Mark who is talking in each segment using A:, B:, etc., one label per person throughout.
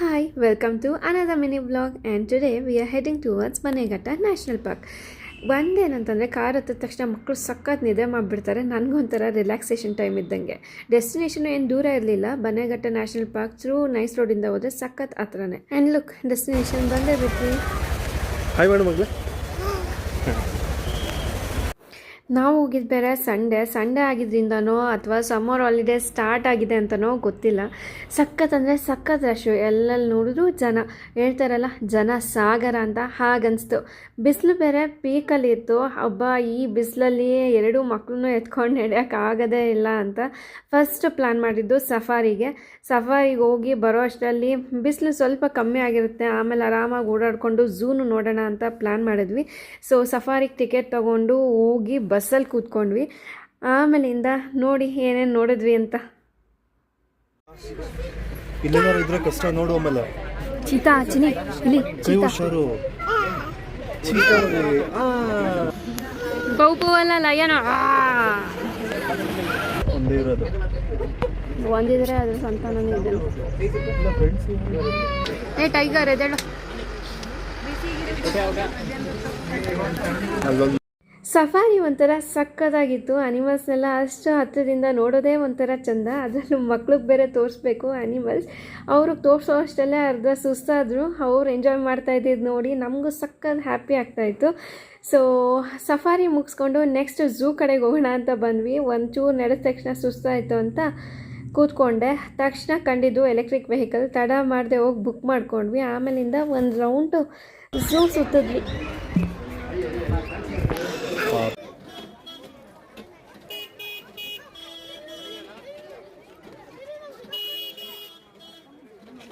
A: Hi, welcome to another mini vlog and today we are heading towards Bannerghatta National Park. ಒಂದೇನಂತಂದರೆ car ಹತ್ತಿದ ತಕ್ಷಣ ಮಕ್ಕಳು ಸಖತ್ ನಿದ್ದೆ ಮಾಡಿಬಿಡ್ತಾರೆ. ನನಗೊಂಥರ ರಿಲ್ಯಾಕ್ಸೇಷನ್ ಟೈಮ್ ಇದ್ದಂಗೆ. ಡೆಸ್ಟಿನೇಷನ್ ಏನು ದೂರ ಇರಲಿಲ್ಲ. Bannerghatta national park through nice ರೋಡಿಂದ ಹೋದರೆ ಸಖತ್ ಹತ್ರನೇ. ಆ್ಯಂಡ್ ಲುಕ್ ಡೆಸ್ಟಿನೇಷನ್ ಬಂದೇ ಬಿಟ್ವಿ.
B: ಹಾಯ್ ಮೇಡಮ್ ಮಗಳೇ.
A: ನಾವು ಹೋಗಿದ್ದು ಬೇರೆ ಸಂಡೇ ಆಗಿದ್ದರಿಂದನೋ ಅಥವಾ ಸಮ್ಮರ್ ಹಾಲಿಡೇ ಸ್ಟಾರ್ಟ್ ಆಗಿದೆ ಅಂತನೋ ಗೊತ್ತಿಲ್ಲ. ಸಖತ್ ಅಂದರೆ ಸಖತ್ ರಶ್ಶು. ಎಲ್ಲೆಲ್ಲಿ ನೋಡಿದ್ರು ಜನ. ಹೇಳ್ತಾರಲ್ಲ ಜನ ಸಾಗರ ಅಂತ, ಹಾಗನ್ನಿಸ್ತು. ಬಿಸಿಲು ಬೇರೆ ಪೀಕಲ್ಲಿ ಇತ್ತು. ಹಬ್ಬ ಈ ಬಿಸಿಲಲ್ಲಿ ಎರಡೂ ಮಕ್ಕಳನ್ನೂ ಎತ್ಕೊಂಡು ನಡೆಯೋಕ್ಕಾಗೋದೇ ಇಲ್ಲ ಅಂತ ಫಸ್ಟ್ ಪ್ಲ್ಯಾನ್ ಮಾಡಿದ್ದು ಸಫಾರಿಗೆ ಹೋಗಿ ಬರೋ ಅಷ್ಟರಲ್ಲಿ ಬಿಸಿಲು ಸ್ವಲ್ಪ ಕಮ್ಮಿ ಆಗಿರುತ್ತೆ. ಆಮೇಲೆ ಆರಾಮಾಗಿ ಓಡಾಡಿಕೊಂಡು ಝೂನು ನೋಡೋಣ ಅಂತ ಪ್ಲ್ಯಾನ್ ಮಾಡಿದ್ವಿ. ಸೊ ಸಫಾರಿಗೆ ಟಿಕೆಟ್ ತೊಗೊಂಡು ಹೋಗಿ ಬಸ್ಸಲ್ಲಿ ಕೂತ್ಕೊಂಡ್ವಿ. ಆಮೇಲಿಂದ ನೋಡಿ ಏನೇನು ನೋಡಿದ್ವಿ ಅಂತ.
B: ಇಲ್ಲೇನಾರು ಇದ್ರೆ ಕಷ್ಟ ನೋಡು. ಆಮೇಲೆ
A: ಚೀತಾ ಚಿನಿ ಇಲ್ಲಿ
B: ಕೈ ಹುಷಾರು.
A: ಬೌ ಅಲ್ಲ ಏನೋ
B: ಒಂದೇ ಇರೋದು
A: ಒಂದಿದ್ರೆ ಅದ್ರ ಸಂತಾನನೇ ಇದೆ. ಏ ಟೈಗರ್ ಎದೇಳು. ಸಫಾರಿ ಒಂಥರ ಸಕ್ಕತ್ತಾಗಿತ್ತು. ಅನಿಮಲ್ಸ್ನೆಲ್ಲ ಅಷ್ಟು ಹತ್ತಿರದಿಂದ ನೋಡೋದೇ ಒಂಥರ ಚೆಂದ. ಅದರಲ್ಲೂ ಮಕ್ಳಿಗೆ ಬೇರೆ ತೋರಿಸ್ಬೇಕು ಅನಿಮಲ್ಸ್. ಅವ್ರಿಗೆ ತೋರಿಸೋ ಅಷ್ಟಲ್ಲೇ ಅರ್ಧ ಸುಸ್ತಾದರು. ಅವ್ರು ಎಂಜಾಯ್ ಮಾಡ್ತಾ ಇದ್ದಿದ್ದು ನೋಡಿ ನಮಗೂ ಸಕ್ಕತ್ ಹ್ಯಾಪಿ ಆಗ್ತಾಯಿತ್ತು. ಸೊ ಸಫಾರಿ ಮುಗಿಸ್ಕೊಂಡು ನೆಕ್ಸ್ಟ್ ಝೂ ಕಡೆಗೆ ಹೋಗೋಣ ಅಂತ ಬಂದ್ವಿ. ಒಂಚೂರು ನಡೆದ ತಕ್ಷಣ ಸುಸ್ತಾಯಿತು ಅಂತ ಕೂತ್ಕೊಂಡೆ. ತಕ್ಷಣ ಕಂಡಿದ್ದು ಎಲೆಕ್ಟ್ರಿಕ್ ವೆಹಿಕಲ್. ತಡ ಮಾಡದೆ ಹೋಗಿ ಬುಕ್ ಮಾಡ್ಕೊಂಡ್ವಿ. ಆಮೇಲಿಂದ ಒಂದು ರೌಂಡು ಝೂ ಸುತ್ತಿದ್ವಿ.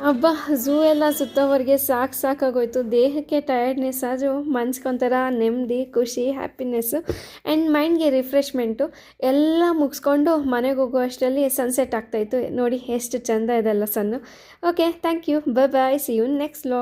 A: ಹಬ್ಬ ಝೂ ಎಲ್ಲ ಸುತ್ತೋವರೆಗೆ ಸಾಕಾಗೋಯ್ತು. ದೇಹಕ್ಕೆ ಟಯರ್ಡ್ನೆಸ್ ಆದರೂ ಮನ್ಸ್ಕೊಂಥರ ನೆಮ್ಮದಿ, ಖುಷಿ, ಹ್ಯಾಪಿನೆಸ್ಸು ಆ್ಯಂಡ್ ಮೈಂಡ್ಗೆ ರಿಫ್ರೆಶ್ಮೆಂಟು ಎಲ್ಲ ಮುಗಿಸ್ಕೊಂಡು ಮನೆಗೆ ಹೋಗೋ ಅಷ್ಟರಲ್ಲಿ ಸನ್ಸೆಟ್ ಆಗ್ತಾಯಿತ್ತು. ನೋಡಿ ಎಷ್ಟು ಚೆಂದ ಇದೆಲ್ಲ sun. Okay, thank you, bye, see you next vlog.